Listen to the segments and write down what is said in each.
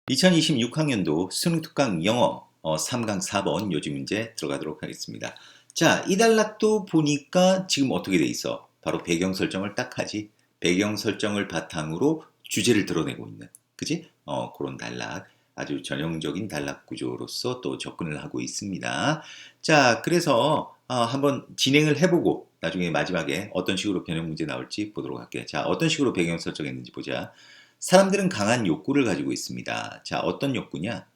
2026학년도 수능 특강 영어 3강 4번 요즘 문제 들어가도록 하겠습니다. 자, 이 단락도 보니까 지금 어떻게 돼 있어? 바로 배경 설정을 딱 하지. 배경 설정을 바탕으로 주제를 드러내고 있는, 그지? 그런 단락. 아주 전형적인 단락 구조로서 또 접근을 하고 있습니다. 자, 그래서 한번 진행을 해보고 나중에 마지막에 어떤 식으로 변형 문제 나올지 보도록 할게요. 자, 어떤 식으로 배경 설정했는지 보자. 사람들은 강한 욕구를 가지고 있습니다. 자, 어떤 욕구냐?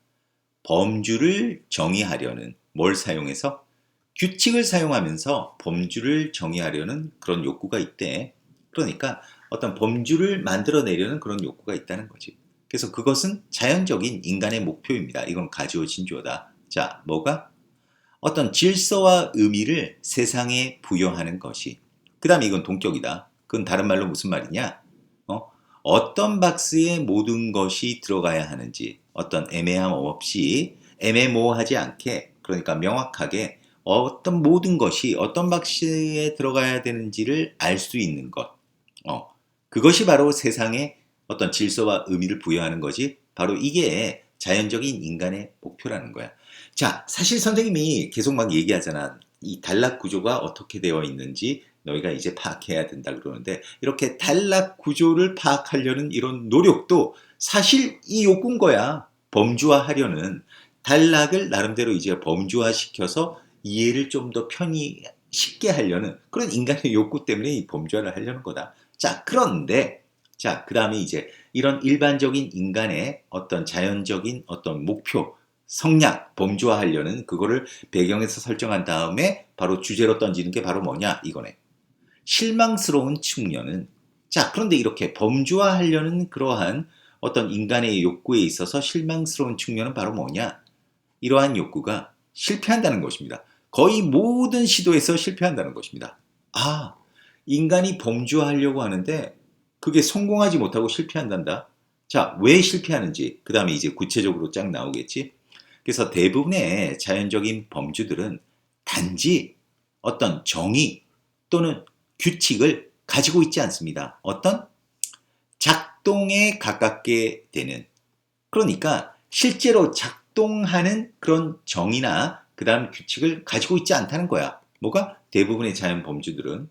범주를 정의하려는 뭘 사용해서? 규칙을 사용하면서 범주를 정의하려는 그런 욕구가 있대. 그러니까 어떤 범주를 만들어내려는 그런 욕구가 있다는 거지. 그래서 그것은 자연적인 인간의 목표입니다. 이건 가지오 진주어다. 자, 뭐가? 어떤 질서와 의미를 세상에 부여하는 것이. 그 다음에 이건 동격이다. 그건 다른 말로 무슨 말이냐? 어떤 박스에 모든 것이 들어가야 하는지 어떤 애매함 없이 애매모호하지 않게 그러니까 명확하게 어떤 모든 것이 어떤 박스에 들어가야 되는지를 알 수 있는 것. 그것이 바로 세상에 어떤 질서와 의미를 부여하는 거지. 바로 이게 자연적인 인간의 목표라는 거야. 자, 사실 선생님이 계속 막 얘기하잖아. 이 단락 구조가 어떻게 되어 있는지 너희가 이제 파악해야 된다 그러는데 이렇게 단락 구조를 파악하려는 이런 노력도 사실 이 욕구인 거야. 범주화하려는 단락을 나름대로 이제 범주화시켜서 이해를 좀 더 편히 쉽게 하려는 그런 인간의 욕구 때문에 이 범주화를 하려는 거다. 자, 그런데 자, 그다음에 이제 이런 일반적인 인간의 어떤 자연적인 어떤 목표 성향, 범주화하려는 그거를 배경에서 설정한 다음에 바로 주제로 던지는 게 바로 뭐냐 이거네. 실망스러운 측면은 자, 그런데 이렇게 범주화하려는 그러한 어떤 인간의 욕구에 있어서 실망스러운 측면은 바로 뭐냐? 이러한 욕구가 실패한다는 것입니다. 거의 모든 시도에서 실패한다는 것입니다. 아, 인간이 범주화하려고 하는데 그게 성공하지 못하고 실패한단다. 자, 왜 실패하는지 그 다음에 이제 구체적으로 쫙 나오겠지. 그래서 대부분의 자연적인 범주들은 단지 어떤 정의 또는 규칙을 가지고 있지 않습니다. 어떤 작동에 가깝게 되는 그러니까 실제로 작동하는 그런 정의나 그 다음 규칙을 가지고 있지 않다는 거야. 뭐가? 대부분의 자연 범주들은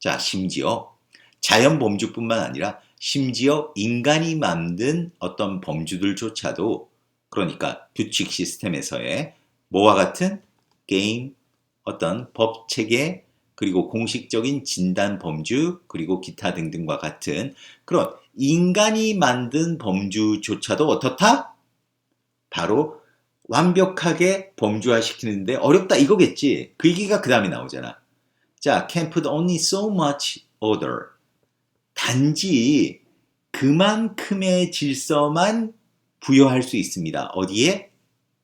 자, 심지어 자연 범주뿐만 아니라 심지어 인간이 만든 어떤 범주들조차도 그러니까 규칙 시스템에서의 뭐와 같은 게임, 어떤 법 체계, 그리고 공식적인 진단 범주, 그리고 기타 등등과 같은 그런 인간이 만든 범주조차도 어떻다? 바로 완벽하게 범주화시키는데 어렵다 이거겠지. 그 얘기가 그 다음에 나오잖아. 자, can put only so much order. 단지 그만큼의 질서만 부여할 수 있습니다. 어디에?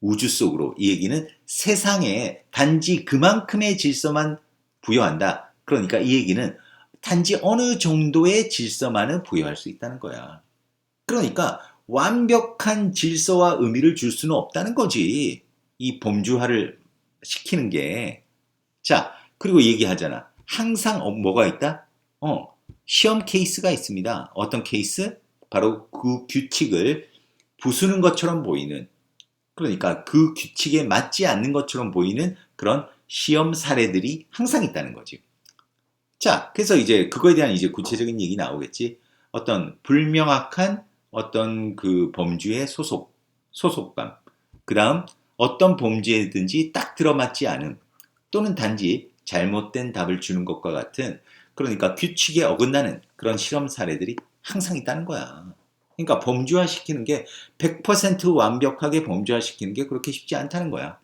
우주 속으로. 이 얘기는 세상에 단지 그만큼의 질서만 부여한다. 그러니까 이 얘기는 단지 어느 정도의 질서만은 부여할 수 있다는 거야. 그러니까 완벽한 질서와 의미를 줄 수는 없다는 거지. 이 범주화를 시키는 게. 자, 그리고 얘기하잖아. 항상 뭐가 있다? 시험 케이스가 있습니다. 어떤 케이스? 바로 그 규칙을 부수는 것처럼 보이는 그러니까 그 규칙에 맞지 않는 것처럼 보이는 그런 시험 사례들이 항상 있다는 거지. 자, 그래서 이제 그거에 대한 이제 구체적인 얘기 나오겠지. 어떤 불명확한 어떤 그 범주의 소속감. 그 다음 어떤 범죄든지 딱 들어맞지 않음. 또는 단지 잘못된 답을 주는 것과 같은 그러니까 규칙에 어긋나는 그런 실험 사례들이 항상 있다는 거야. 그러니까 범주화시키는 게 100% 완벽하게 범주화시키는 게 그렇게 쉽지 않다는 거야.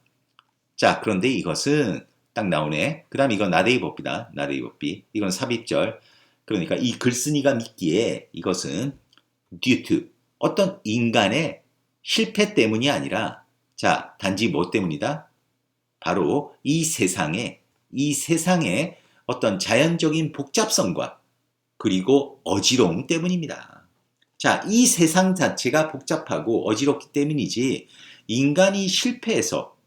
자, 그런데 이것은 딱 나오네. 그 다음 이건 나데이 법비다. 나데이 법비. 이건 삽입절. 그러니까 이 글쓴이가 믿기에 이것은 due to 어떤 인간의 실패 때문이 아니라 자, 단지 뭐 때문이다? 바로 이 세상에 어떤 자연적인 복잡성과 그리고 어지러움 때문입니다. 자, 이 세상 자체가 복잡하고 어지럽기 때문이지 인간이 실패해서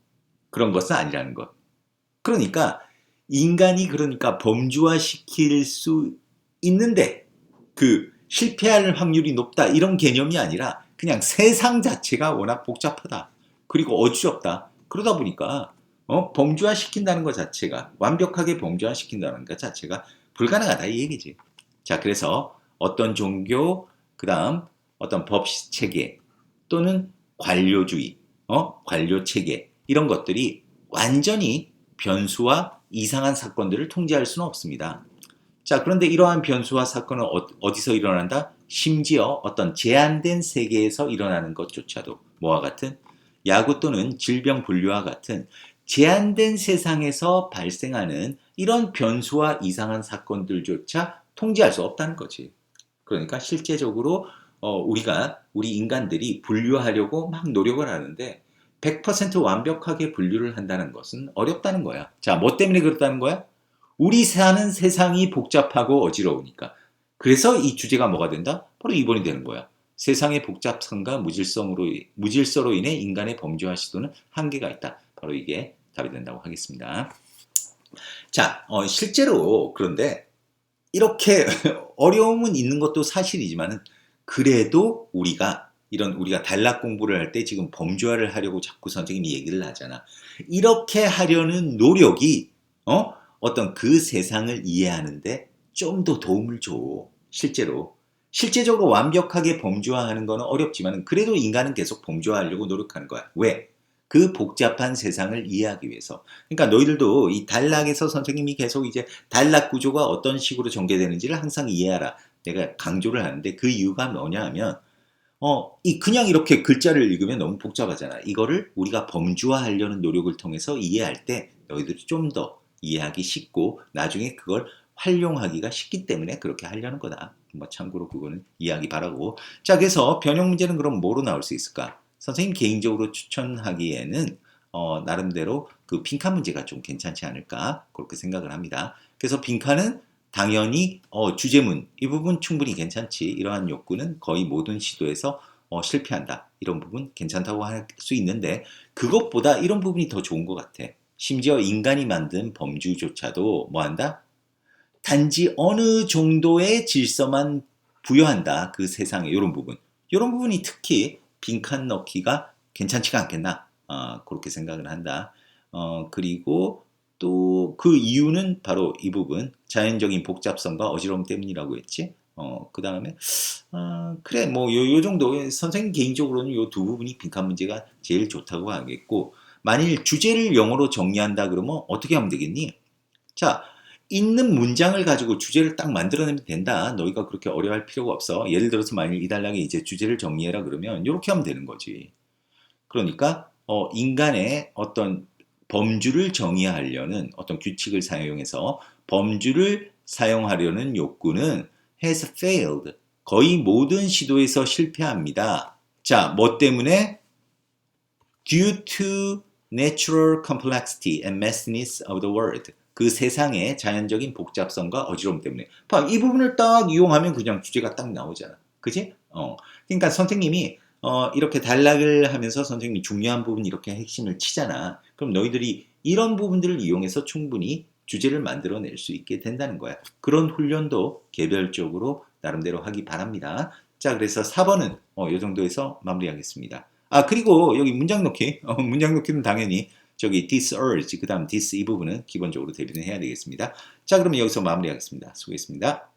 그런 것은 아니라는 것. 그러니까 인간이 그러니까 범주화시킬 수 있는데 그 실패할 확률이 높다 이런 개념이 아니라 그냥 세상 자체가 워낙 복잡하다. 그리고 어지럽다. 그러다 보니까 범주화 시킨다는 것 자체가 완벽하게 범주화 시킨다는 것 자체가 불가능하다 이 얘기지. 자, 그래서 어떤 종교, 그다음 어떤 법 체계 또는 관료주의, 관료 체계 이런 것들이 완전히 변수와 이상한 사건들을 통제할 수는 없습니다. 자, 그런데 이러한 변수와 사건은 어디서 일어난다? 심지어 어떤 제한된 세계에서 일어나는 것조차도 뭐와 같은 야구 또는 질병 분류와 같은 제한된 세상에서 발생하는 이런 변수와 이상한 사건들조차 통제할 수 없다는 거지. 그러니까 실제적으로 우리 인간들이 분류하려고 막 노력을 하는데 100% 완벽하게 분류를 한다는 것은 어렵다는 거야. 자, 뭐 때문에 그렇다는 거야? 우리 사는 세상이 복잡하고 어지러우니까. 그래서 이 주제가 뭐가 된다? 바로 2번이 되는 거야. 세상의 복잡성과 무질서로 인해 인간의 범죄화 시도는 한계가 있다. 바로 이게 답이 된다고 하겠습니다. 자, 실제로 그런데 이렇게 어려움은 있는 것도 사실이지만은 그래도 우리가 단락 공부를 할 때 지금 범주화를 하려고 자꾸 선생님이 얘기를 하잖아. 이렇게 하려는 노력이 어떤 그 세상을 이해하는데 좀 더 도움을 줘. 실제적으로 완벽하게 범주화하는 거는 어렵지만 그래도 인간은 계속 범주화하려고 노력하는 거야. 왜? 그 복잡한 세상을 이해하기 위해서. 그러니까 너희들도 이 단락에서 선생님이 계속 이제 단락 구조가 어떤 식으로 전개되는지를 항상 이해하라. 내가 강조를 하는데 그 이유가 뭐냐 하면 그냥 이렇게 글자를 읽으면 너무 복잡하잖아. 이거를 우리가 범주화하려는 노력을 통해서 이해할 때 너희들이 좀 더 이해하기 쉽고 나중에 그걸 활용하기가 쉽기 때문에 그렇게 하려는 거다. 뭐 참고로 그거는 이해하기 바라고. 자, 그래서 변형 문제는 그럼 뭐로 나올 수 있을까? 선생님 개인적으로 추천하기에는 나름대로 그 빈칸 문제가 좀 괜찮지 않을까 그렇게 생각을 합니다. 그래서 빈칸은 당연히 주제문 이 부분 충분히 괜찮지. 이러한 욕구는 거의 모든 시도에서 실패한다. 이런 부분 괜찮다고 할 수 있는데 그것보다 이런 부분이 더 좋은 것 같아. 심지어 인간이 만든 범주조차도 뭐한다? 단지 어느 정도의 질서만 부여한다. 그 세상에 이런 부분. 이런 부분이 특히 빈칸 넣기가 괜찮지가 않겠나. 그렇게 생각을 한다. 그리고 또 그 이유는 바로 이 부분 자연적인 복잡성과 어지러움 때문이라고 했지. 그 다음에 그래 뭐 요 정도 선생님 개인적으로는 요 두 부분이 빈칸 문제가 제일 좋다고 하겠고 만일 주제를 영어로 정리한다 그러면 어떻게 하면 되겠니? 자, 있는 문장을 가지고 주제를 딱 만들어내면 된다. 너희가 그렇게 어려워할 필요가 없어. 예를 들어서 만일 이 단락에 이제 주제를 정리해라 그러면 이렇게 하면 되는 거지. 그러니까 인간의 어떤 범주를 정의하려는 어떤 규칙을 사용해서 범주를 사용하려는 욕구는 has failed. 거의 모든 시도에서 실패합니다. 자, 뭐 때문에? Due to natural complexity and messiness of the world. 그 세상의 자연적인 복잡성과 어지러움 때문에. 봐, 이 부분을 딱 이용하면 그냥 주제가 딱 나오잖아. 그지? 그러니까 선생님이 이렇게 단락을 하면서 선생님이 중요한 부분 이렇게 핵심을 치잖아. 그럼 너희들이 이런 부분들을 이용해서 충분히 주제를 만들어낼 수 있게 된다는 거야. 그런 훈련도 개별적으로 나름대로 하기 바랍니다. 자, 그래서 4번은 이 정도에서 마무리하겠습니다. 그리고 여기 문장 넣기. 문장 넣기는 당연히 저기 this urge, 그 다음 this 이 부분은 기본적으로 대비는 해야 되겠습니다. 자, 그러면 여기서 마무리하겠습니다. 수고했습니다.